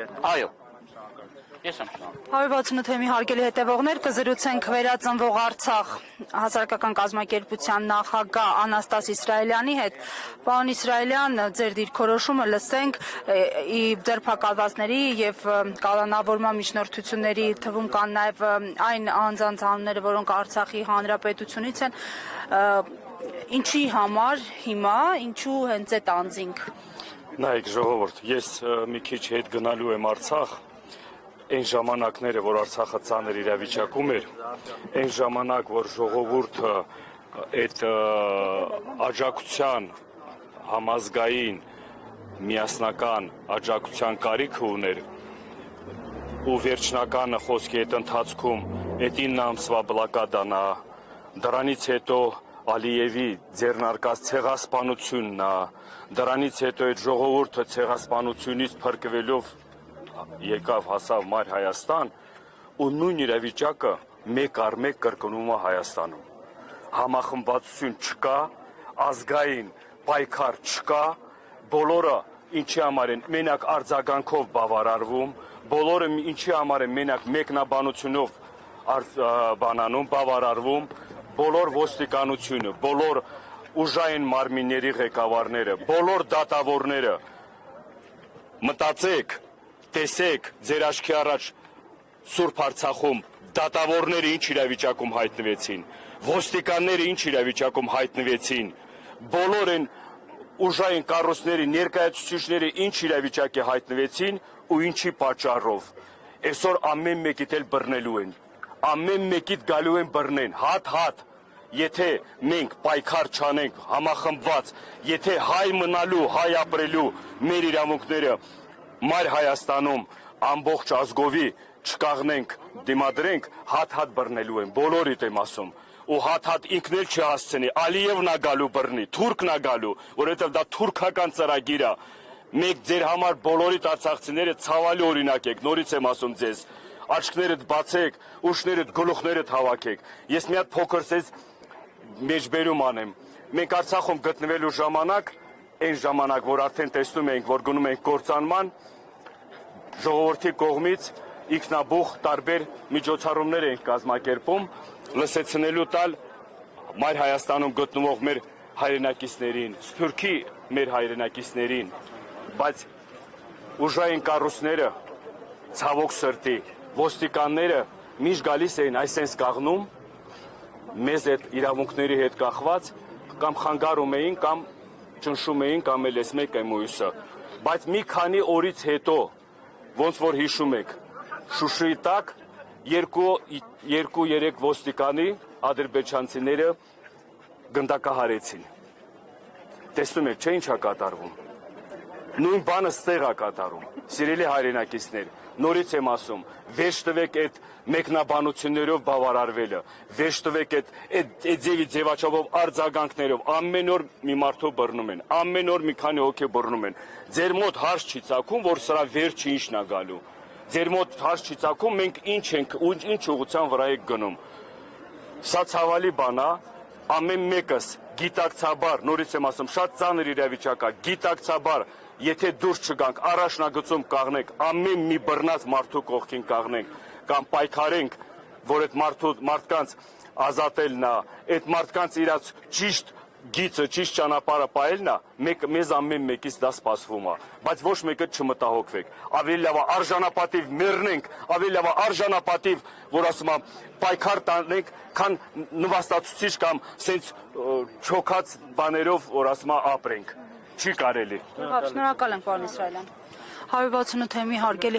Այո։ Ես եմ շնորհ։ 168 թեմի հարգելի հետևողներ, կզրուցենք վերածնվող Արցախ հասարակական կազմակերպության նախագահ Անաստաս Իսրայելյանի հետ։ Պարոն Իսրայելյան, ձեր դիրքորոշումը լսենք, ձերբակալվածների եւ կալանավորման միջնորդությունների թվում կան նաեւ այն անձանց անունները, որոնք Արցախի հանրապետությունից են, ինչի համար հիմա, ինչու հենց այդ անձինք։ Նայեք ժողովուրդ, ես մի քիչ հետ գնալու եմ Արցախ, այն ժամանակները, որ Արցախը ծանր իրավիճակում էր, այն ժամանակ, որ ժողովուրդը այդ աջակցության համազգային միասնական աջակցության կարիքը ուներ ու վերջնականը խոսքի այդ ընթացքում այդ 9 ամսվա բլոկադան, դրանից հետո Ալիևի ձեռնարկած ցեղասպանությունն, դրանից հետո այդ ժողովուրդը ցեղասպանությունից փրկվելով եկավ հասավ Մայր Հայաստան ու նույն իրավիճակը մեկ առ մեկ կրկնում է Հայաստանում։ Համախմբվածություն չկա, ազգային պայքար չկա, բոլորը ինչի համար են մենակ արձագանքով բավարարվում, բոլորը ինչի համար են մենակ մեկնաբանությունով բավարարվում, բոլոր ոստիկանությունը, բոլոր ուժային մարմինների ղեկավարները, բոլոր դատավորները մտածեք, տեսեք ձեր աչքի առաջ Սուրբ Արցախում դատավորները ինչ իրավիճակում հայտնվեցին, ոստիկանները ինչ իրավիճակում հայտնվեցին, բոլոր են ուժային կառույցների ներկայացուցիչները ինչ իրավիճակի հայտնվեցին ու ինչի պատճառով։ Այսօր ամեն մեկիդ էլ բռնելու են, ամեն մեկիդ գալու են բռնեն, հատ-հատ։ Եթե մենք պայքար չանենք համախմբված, եթե հայ մնալու, հայ ապրելու մեր իրավունքները Մայր Հայաստանում ամբողջ ազգովի չկաղնենք, դիմադրենք, հատ-հատ բռնելու են, բոլորիդ եմ ասում, ու հատ-հատ ինքն էլ չհասցնի, Ալիևն է գալու բռնի, թուրքն է գալու, որովհետև դա թուրքական ծրագիր է, մեկ ձեր համար բոլորիդ արցախցիները ցավալի օրինակ եք, նորից եմ ասում ձեզ, աչքներդ բացեք, ուշներդ, գլուխներդ հավաքեք, ես մի հատ փոքր ձեզ մեջբերում անեմ, մենք Արցախում գտնվելու ժամանակ, այն ժամանակ, որ արդեն տեսնում ենք, որ գնում ենք կործանման, ժողովրդի կողմից ինքնաբուխ տարբեր միջոցառումներ ենք կազմակերպում, լսեցնելու տալ Մայր Հայաստանում գտնվող մեր հայրենակիցներին, Սփյուռքի մեր հայրենակիցներին, բայց ուժային կառույցները, ցավոք սրտի, ոստիկանները միշտ գալիս էին այսպես կաղնում, մեզ այդ իրավունքների հետ կախված կամ խանգարում էին, կամ ճնշում էին, կամ էլ ես մեկ եմ ույսը, բայց մի քանի օրից հետո, ոնց որ հիշում եք, Շուշիի տակ 2-3 ոստիկանի ադրբեջանցիները գնդակահարեցին։ Տեսնում եք, չէ՞ ինչ է կատարվում։ Նույն բանը ստեղ է կատարում։ Սիրելի հայրենակիցներ, նորից եմ ասում, վերջ տվեք այդ մեկնաբանություններով բավարարվելը, վերջ տվեք այդ ձևաչափով արձագանքներով, ամեն օր մի մարդու բռնում են, ամեն օր մի քանի հոգի բռնում են։ Ձեր մոտ հարց չի ծագում, որ սրա վերջը ինչն է գալու։ Ձեր մոտ հարց չի ծագում, մենք ինչ ենք, ինչ ուղղության վրա ենք գնում։ Սա ցավալի բան է, ամեն մեկս գիտակցաբար, նորից եմ ասում, շատ ծանր իրավիճակ է, գիտակցաբար, եթե դուրս չգանք, առաջնագծում կաղնենք, ամեն մի բռնած մարդու կողքին կաղնենք, կամ պայքարենք, որ այդ մարդկանց ազատելն է, այդ մարդկանց իրաց ճիշտ գիծը, ճիշտ ճանապարհը պահելն է, մեզ ամեն մեկից դա սպասվում է, բայց ոչ մեկը չմտահոգվեք, ավելի լավ է արժանապատիվ մեռնենք, ավելի լավ է արժանապատիվ, որ ասում եմ, պայքար տանենք, քան նվաստացուցիչ կամ սենց չոքած բաներով, որ ասում եմ, ապրենք, չի կարելի։ Շնորհակալ եմ, պարոն Իսրայելյան։ 168 թեմի հարգելի